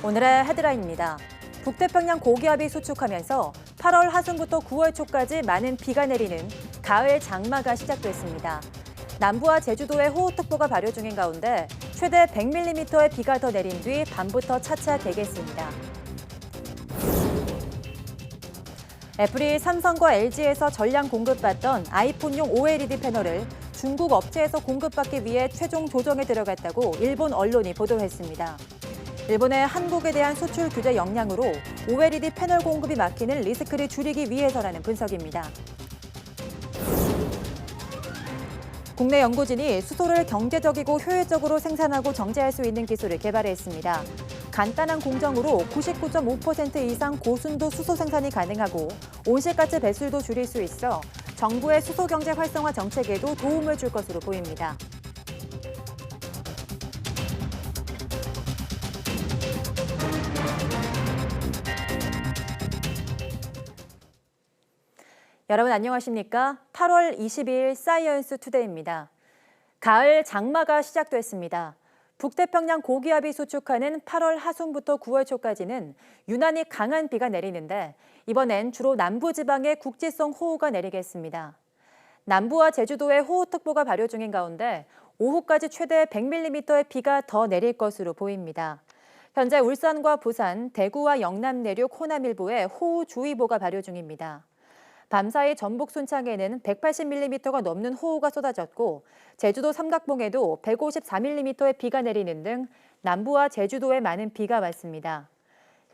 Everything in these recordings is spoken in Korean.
오늘의 헤드라인입니다. 북태평양 고기압이 수축하면서 8월 하순부터 9월 초까지 많은 비가 내리는 가을 장마가 시작됐습니다. 남부와 제주도에 호우특보가 발효 중인 가운데 최대 100mm의 비가 더 내린 뒤 밤부터 차차 개겠습니다. 애플이 삼성과 LG에서 전량 공급받던 아이폰용 OLED 패널을 중국 업체에서 공급받기 위해 최종 조정에 들어갔다고 일본 언론이 보도했습니다. 일본의 한국에 대한 수출 규제 역량으로 OLED 패널 공급이 막히는 리스크를 줄이기 위해서라는 분석입니다. 국내 연구진이 수소를 경제적이고 효율적으로 생산하고 정제할 수 있는 기술을 개발했습니다. 간단한 공정으로 99.5% 이상 고순도 수소 생산이 가능하고 온실가스 배출도 줄일 수 있어 정부의 수소 경제 활성화 정책에도 도움을 줄 것으로 보입니다. 여러분 안녕하십니까? 8월 22일 사이언스 투데이입니다. 가을 장마가 시작됐습니다. 북태평양 고기압이 수축하는 8월 하순부터 9월 초까지는 유난히 강한 비가 내리는데 이번엔 주로 남부지방에 국지성 호우가 내리겠습니다. 남부와 제주도에 호우특보가 발효 중인 가운데 오후까지 최대 100mm의 비가 더 내릴 것으로 보입니다. 현재 울산과 부산, 대구와 영남 내륙, 호남 일부에 호우주의보가 발효 중입니다. 밤사이 전북 순창에는 180mm가 넘는 호우가 쏟아졌고 제주도 삼각봉에도 154mm의 비가 내리는 등 남부와 제주도에 많은 비가 왔습니다.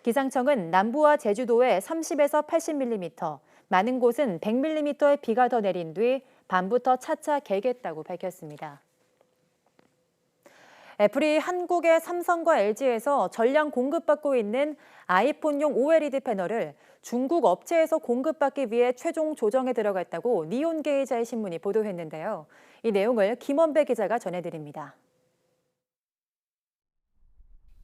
기상청은 남부와 제주도에 30에서 80mm, 많은 곳은 100mm의 비가 더 내린 뒤 밤부터 차차 개겠다고 밝혔습니다. 애플이 한국의 삼성과 LG에서 전량 공급받고 있는 아이폰용 OLED 패널을 중국 업체에서 공급받기 위해 최종 조정에 들어갔다고 니온게이자의 신문이 보도했는데요. 이 내용을 김원배 기자가 전해드립니다.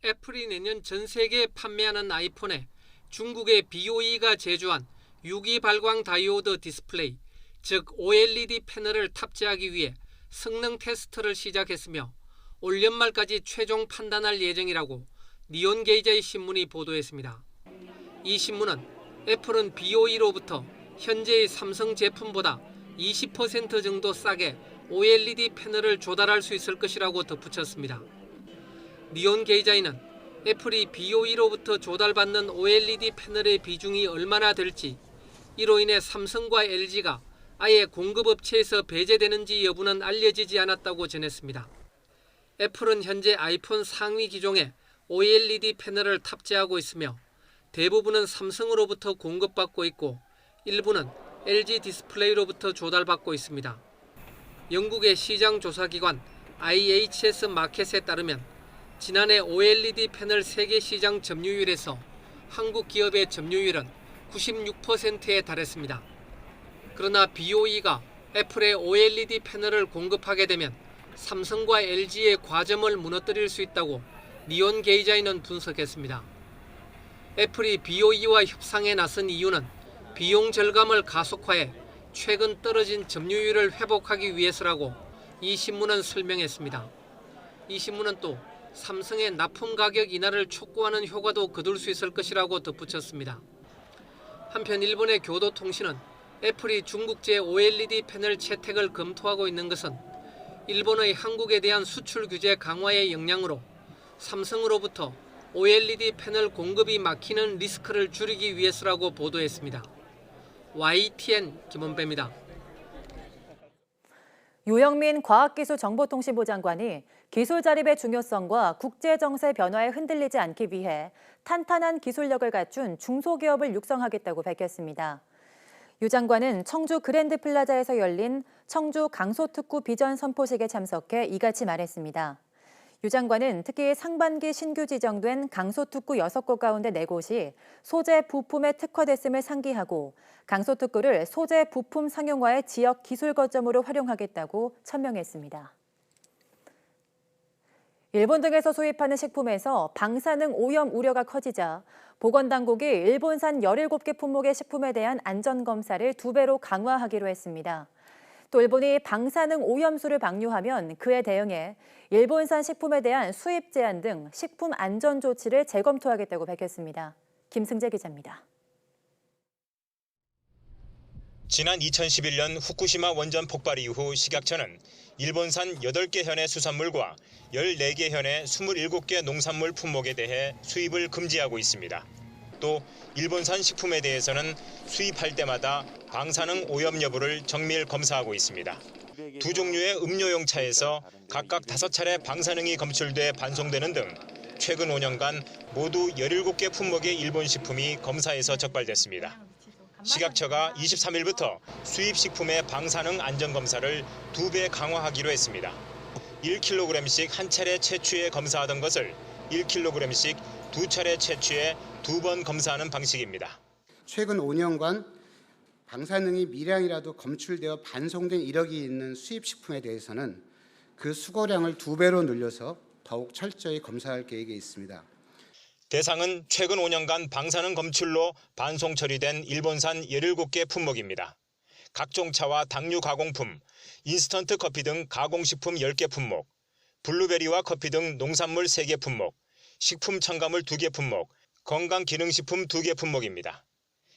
애플이 내년 전 세계에 판매하는 아이폰에 중국의 BOE가 제조한 유기 발광 다이오드 디스플레이, 즉 OLED 패널을 탑재하기 위해 성능 테스트를 시작했으며 올 연말까지 최종 판단할 예정이라고 니온게이자의 신문이 보도했습니다. 이 신문은 애플은 BOE로부터 현재의 삼성 제품보다 20% 정도 싸게 OLED 패널을 조달할 수 있을 것이라고 덧붙였습니다. 니온게이자는 애플이 BOE로부터 조달받는 OLED 패널의 비중이 얼마나 될지, 이로 인해 삼성과 LG가 아예 공급업체에서 배제되는지 여부는 알려지지 않았다고 전했습니다. 애플은 현재 아이폰 상위 기종에 OLED 패널을 탑재하고 있으며 대부분은 삼성으로부터 공급받고 있고 일부는 LG 디스플레이로부터 조달받고 있습니다. 영국의 시장 조사기관 IHS 마켓에 따르면 지난해 OLED 패널 세계 시장 점유율에서 한국 기업의 점유율은 96%에 달했습니다. 그러나 BOE가 애플의 OLED 패널을 공급하게 되면 삼성과 LG의 과점을 무너뜨릴 수 있다고 니온게이자는 분석했습니다. 애플이 BOE와 협상에 나선 이유는 비용 절감을 가속화해 최근 떨어진 점유율을 회복하기 위해서라고 이 신문은 설명했습니다. 이 신문은 또 삼성의 납품 가격 인하를 촉구하는 효과도 거둘 수 있을 것이라고 덧붙였습니다. 한편 일본의 교도통신은 애플이 중국제 OLED 패널 채택을 검토하고 있는 것은 일본의 한국에 대한 수출 규제 강화의 영향으로 삼성으로부터 OLED 패널 공급이 막히는 리스크를 줄이기 위해서라고 보도했습니다. YTN 김원배입니다. 유영민 과학기술정보통신부 장관이 기술 자립의 중요성과 국제정세 변화에 흔들리지 않기 위해 탄탄한 기술력을 갖춘 중소기업을 육성하겠다고 밝혔습니다. 유 장관은 청주 그랜드 플라자에서 열린 청주 강소특구 비전 선포식에 참석해 이같이 말했습니다. 유 장관은 특히 상반기 신규 지정된 강소특구 6곳 가운데 4곳이 소재 부품에 특화됐음을 상기하고 강소특구를 소재 부품 상용화의 지역 기술 거점으로 활용하겠다고 천명했습니다. 일본 등에서 수입하는 식품에서 방사능 오염 우려가 커지자 보건당국이 일본산 17개 품목의 식품에 대한 안전검사를 2배로 강화하기로 했습니다. 또 또 일본이 방사능 오염수를 방류하면 그에 대응해 일본산 식품에 대한 수입 제한 등 식품 안전 조치를 재검토하겠다고 밝혔습니다. 김승재 기자입니다. 지난 2011년 후쿠시마 원전 폭발 이후 식약처는 일본산 8개 현의 수산물과 14개 현의 27개 농산물 품목에 대해 수입을 금지하고 있습니다. 또 일본산 식품에 대해서는 수입할 때마다 방사능 오염 여부를 정밀 검사하고 있습니다. 두 종류의 음료용 차에서 각각 5차례 방사능이 검출돼 반송되는 등 최근 5년간 모두 17개 품목의 일본 식품이 검사에서 적발됐습니다. 식약처가 23일부터 수입 식품의 방사능 안전 검사를 2배 강화하기로 했습니다. 1kg씩 한 차례 채취해 검사하던 것을 1kg씩 2차례 채취해 2번 검사하는 방식입니다. 최근 5년간 방사능이 미량이라도 검출되어 반송된 이력이 있는 수입 식품에 대해서는 그 수거량을 2배로 늘려서 더욱 철저히 검사할 계획에 있습니다. 대상은 최근 5년간 방사능 검출로 반송 처리된 일본산 17개 품목입니다. 각종 차와 당류 가공품, 인스턴트 커피 등 가공식품 10개 품목, 블루베리와 커피 등 농산물 3개 품목, 식품 첨가물 2개 품목, 건강기능식품 2개 품목입니다.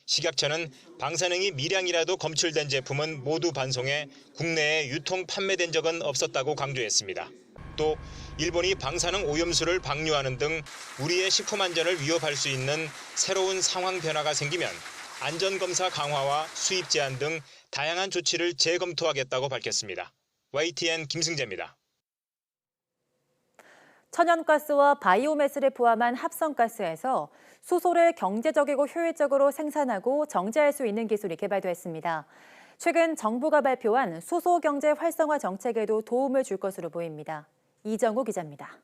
식약처는 방사능이 미량이라도 검출된 제품은 모두 반송해 국내에 유통 판매된 적은 없었다고 강조했습니다. 또 일본이 방사능 오염수를 방류하는 등 우리의 식품 안전을 위협할 수 있는 새로운 상황 변화가 생기면 안전검사 강화와 수입 제한 등 다양한 조치를 재검토하겠다고 밝혔습니다. YTN 김승재입니다. 천연가스와 바이오매스를 포함한 합성가스에서 수소를 경제적이고 효율적으로 생산하고 정제할 수 있는 기술이 개발됐습니다. 최근 정부가 발표한 수소 경제 활성화 정책에도 도움을 줄 것으로 보입니다. 이정우 기자입니다.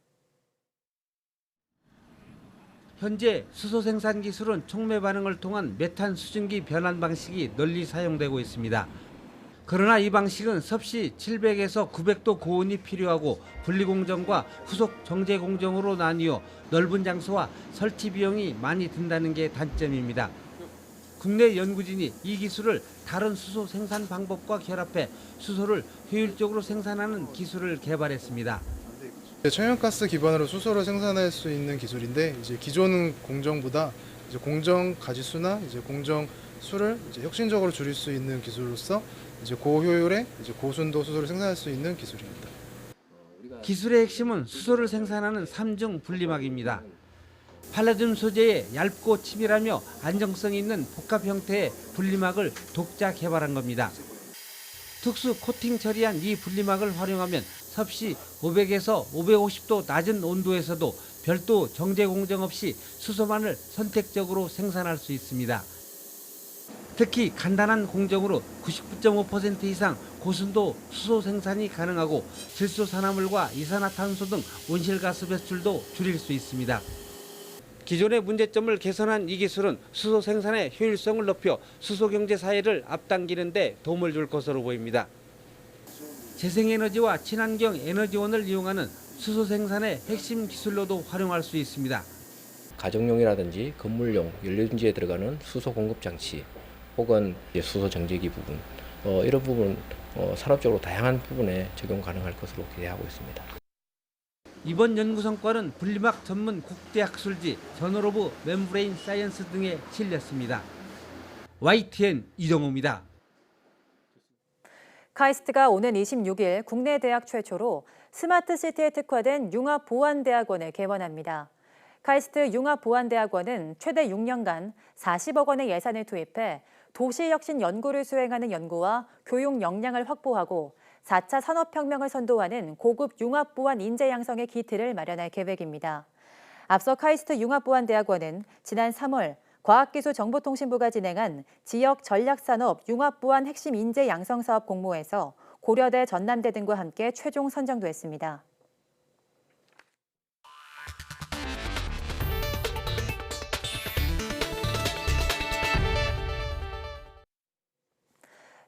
현재 수소 생산 기술은 촉매 반응을 통한 메탄 수증기 변환 방식이 널리 사용되고 있습니다. 그러나 이 방식은 섭씨 700에서 900도 고온이 필요하고 분리공정과 후속 정제 공정으로 나뉘어 넓은 장소와 설치 비용이 많이 든다는 게 단점입니다. 국내 연구진이 이 기술을 다른 수소 생산 방법과 결합해 수소를 효율적으로 생산하는 기술을 개발했습니다. 천연가스 기반으로 수소를 생산할 수 있는 기술인데 이제 기존 공정보다 이제 공정 가지수나 이제 공정 수를 이제 혁신적으로 줄일 수 있는 기술로서 이제 고효율의 이제 고순도 수소를 생산할 수 있는 기술입니다. 기술의 핵심은 수소를 생산하는 3중 분리막입니다. 팔라듐 소재의 얇고 치밀하며 안정성 있는 복합 형태의 분리막을 독자 개발한 겁니다. 특수 코팅 처리한 이 분리막을 활용하면 섭씨 500에서 550도 낮은 온도에서도 별도 정제 공정 없이 수소만을 선택적으로 생산할 수 있습니다. 특히 간단한 공정으로 99.5% 이상 고순도 수소 생산이 가능하고 질소산화물과 이산화탄소 등 온실가스 배출도 줄일 수 있습니다. 기존의 문제점을 개선한 이 기술은 수소 생산의 효율성을 높여 수소 경제 사회를 앞당기는 데 도움을 줄 것으로 보입니다. 재생에너지와 친환경 에너지원을 이용하는 수소 생산의 핵심 기술로도 활용할 수 있습니다. 가정용이라든지 건물용 연료전지에 들어가는 수소 공급 장치 혹은 수소 정제기 부분 이런 부분 산업적으로 다양한 부분에 적용 가능할 것으로 기대하고 있습니다. 이번 연구 성과는 분리막 전문 국대학술지 저널 오브 멤브레인 사이언스 등에 실렸습니다. YTN 이정우입니다. 카이스트가 오는 26일 국내 대학 최초로 스마트시티에 특화된 융합보안대학원을 개원합니다. 카이스트 융합보안대학원은 최대 6년간 40억 원의 예산을 투입해 도시혁신 연구를 수행하는 연구와 교육 역량을 확보하고 4차 산업혁명을 선도하는 고급 융합보안 인재 양성의 기틀을 마련할 계획입니다. 앞서 카이스트 융합보안대학원은 지난 3월 과학기술정보통신부가 진행한 지역 전략산업 융합보안 핵심 인재 양성 사업 공모에서 고려대, 전남대 등과 함께 최종 선정됐습니다.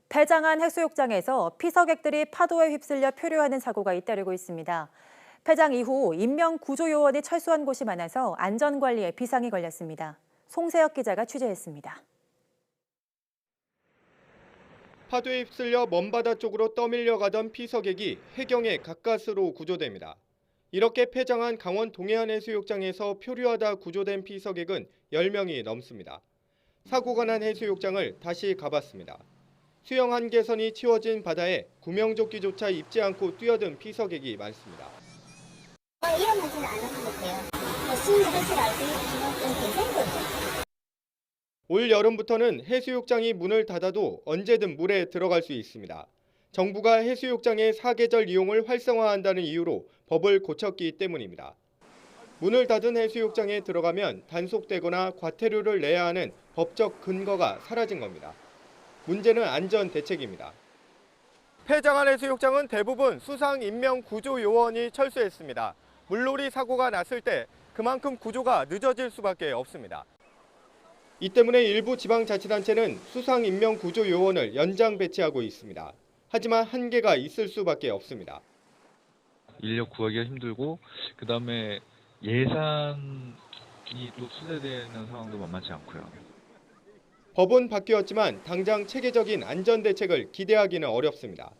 폐장한 해수욕장에서 피서객들이 파도에 휩쓸려 표류하는 사고가 잇따르고 있습니다. 폐장 이후 인명구조요원이 철수한 곳이 많아서 안전관리에 비상이 걸렸습니다. 송세혁 기자가 취재했습니다. 파도에 휩쓸려 먼바다 쪽으로 떠밀려 가던 피서객이 해경의 가까스로 구조됩니다. 이렇게 폐장한 강원 동해안 해수욕장에서 표류하다 구조된 피서객은 10명이 넘습니다. 사고가 난 해수욕장을 다시 가봤습니다. 수영 한계선이 치워진 바다에 구명조끼조차 입지 않고 뛰어든 피서객이 많습니다. 이런 문제는 안 하는 것 같아요. 수능 해수를 알고 있는 건 괜찮거든요. 올 여름부터는 해수욕장이 문을 닫아도 언제든 물에 들어갈 수 있습니다. 정부가 해수욕장의 사계절 이용을 활성화한다는 이유로 법을 고쳤기 때문입니다. 문을 닫은 해수욕장에 들어가면 단속되거나 과태료를 내야 하는 법적 근거가 사라진 겁니다. 문제는 안전 대책입니다. 폐장한 해수욕장은 대부분 수상인명구조요원이 철수했습니다. 물놀이 사고가 났을 때 그만큼 구조가 늦어질 수밖에 없습니다. 이 때문에 일부 지방자치단체는 수상인명구조요원을 연장 배치하고 있습니다. 하지만 한계가 있을 수밖에 없습니다. 인력 구하기가 힘들고 그다음에 예산이 또 투자되는 상황도 만만치 않고요. 법은 바뀌었지만 당장 체계적인 안전대책을 기대하기는 어렵습니다.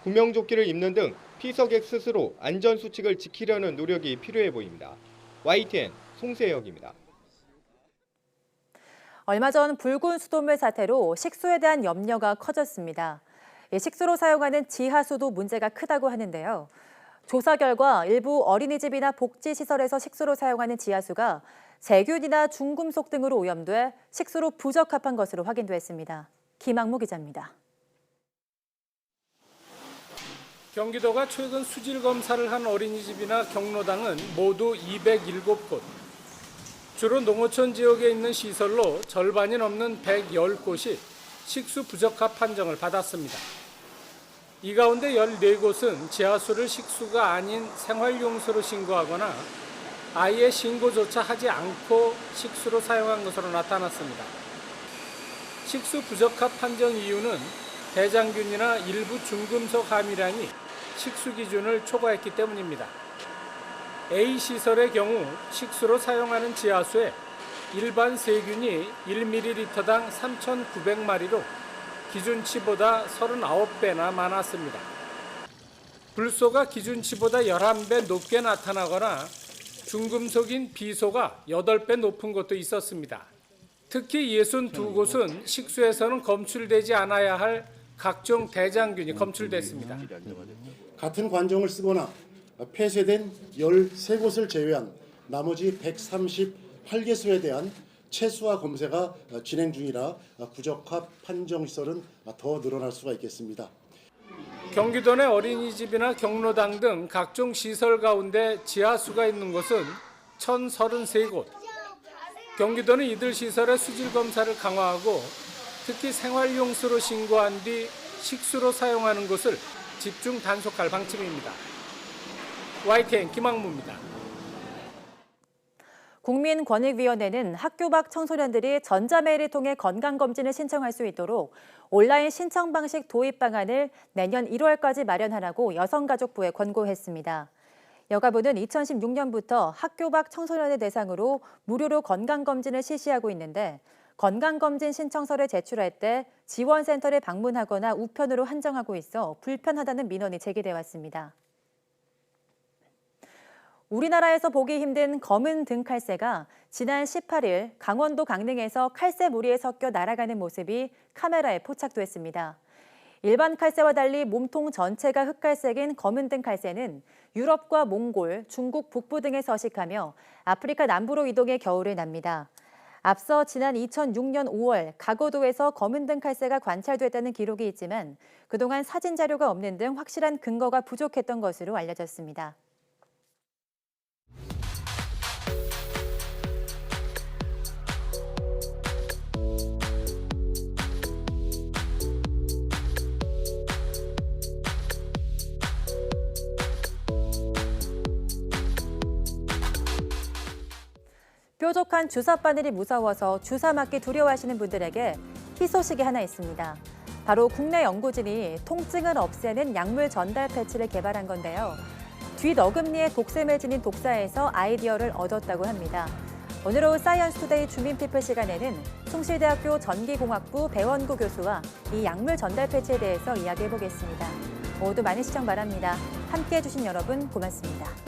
구명조끼를 입는 등 피서객 스스로 안전수칙을 지키려는 노력이 필요해 보입니다. YTN 송세혁입니다. 얼마 전 붉은 수돗물 사태로 식수에 대한 염려가 커졌습니다. 식수로 사용하는 지하수도 문제가 크다고 하는데요. 조사 결과 일부 어린이집이나 복지시설에서 식수로 사용하는 지하수가 세균이나 중금속 등으로 오염돼 식수로 부적합한 것으로 확인됐습니다. 김학무 기자입니다. 경기도가 최근 수질 검사를 한 어린이집이나 경로당은 모두 207곳. 주로 농어촌 지역에 있는 시설로 절반이 넘는 110곳이 식수 부적합 판정을 받았습니다. 이 가운데 14곳은 지하수를 식수가 아닌 생활용수로 신고하거나 아예 신고조차 하지 않고 식수로 사용한 것으로 나타났습니다. 식수 부적합 판정 이유는 대장균이나 일부 중금속 함유량이 식수 기준을 초과했기 때문입니다. A 시설의 경우 식수로 사용하는 지하수에 일반 세균이 1ml당 3,900마리로 기준치보다 39배나 많았습니다. 불소가 기준치보다 11배 높게 나타나거나 중금속인 비소가 8배 높은 것도 있었습니다. 특히 62곳은 식수에서는 검출되지 않아야 할 각종 대장균이 검출됐습니다. 같은 관종을 쓰거나 폐쇄된 13곳을 제외한 나머지 138개소에 대한 최수화 검사가 진행 중이라 부적합 판정 시설은 더 늘어날 수가 있겠습니다. 경기도 내 어린이집이나 경로당 등 각종 시설 가운데 지하수가 있는 곳은 1,033곳. 경기도는 이들 시설의 수질 검사를 강화하고 특히 생활용수로 신고한 뒤 식수로 사용하는 곳을 집중 단속할 방침입니다. YTN 김학무입니다. 국민권익위원회는 학교 밖 청소년들이 전자메일을 통해 건강검진을 신청할 수 있도록 온라인 신청 방식 도입 방안을 내년 1월까지 마련하라고 여성가족부에 권고했습니다. 여가부는 2016년부터 학교 밖 청소년을 대상으로 무료로 건강검진을 실시하고 있는데 건강검진 신청서를 제출할 때 지원센터를 방문하거나 우편으로 한정하고 있어 불편하다는 민원이 제기돼 왔습니다. 우리나라에서 보기 힘든 검은 등칼새가 지난 18일 강원도 강릉에서 칼새 무리에 섞여 날아가는 모습이 카메라에 포착됐습니다. 일반 칼새와 달리 몸통 전체가 흑갈색인 검은 등칼새는 유럽과 몽골, 중국 북부 등에 서식하며 아프리카 남부로 이동해 겨울을 납니다. 앞서 지난 2006년 5월 가고도에서 검은 등칼새가 관찰됐다는 기록이 있지만 그동안 사진 자료가 없는 등 확실한 근거가 부족했던 것으로 알려졌습니다. 뾰족한 주사 바늘이 무서워서 주사 맞기 두려워하시는 분들에게 희소식이 하나 있습니다. 바로 국내 연구진이 통증을 없애는 약물 전달 패치를 개발한 건데요. 뒷어금니에 독샘을 지닌 독사에서 아이디어를 얻었다고 합니다. 오늘 오후 사이언스 투데이 주민피플 시간에는 숭실대학교 전기공학부 배원구 교수와 이 약물 전달 패치에 대해서 이야기해보겠습니다. 모두 많은 시청 바랍니다. 함께해 주신 여러분 고맙습니다.